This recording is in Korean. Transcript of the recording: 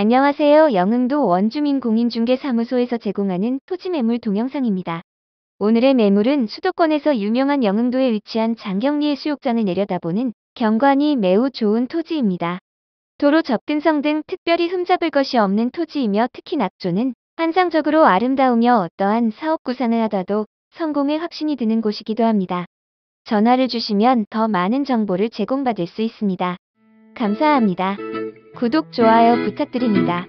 안녕하세요. 영흥도 원주민공인중개사무소에서 제공하는 토지매물 동영상입니다. 오늘의 매물은 수도권에서 유명한 영흥도에 위치한 장경리의 수욕장을 내려다보는 경관이 매우 좋은 토지입니다. 도로 접근성 등 특별히 흠잡을 것이 없는 토지이며 특히 낙조는 환상적으로 아름다우며 어떠한 사업 구상을 하다도 성공의 확신이 드는 곳이기도 합니다. 전화를 주시면 더 많은 정보를 제공받을 수 있습니다. 감사합니다. 구독, 좋아요 부탁드립니다.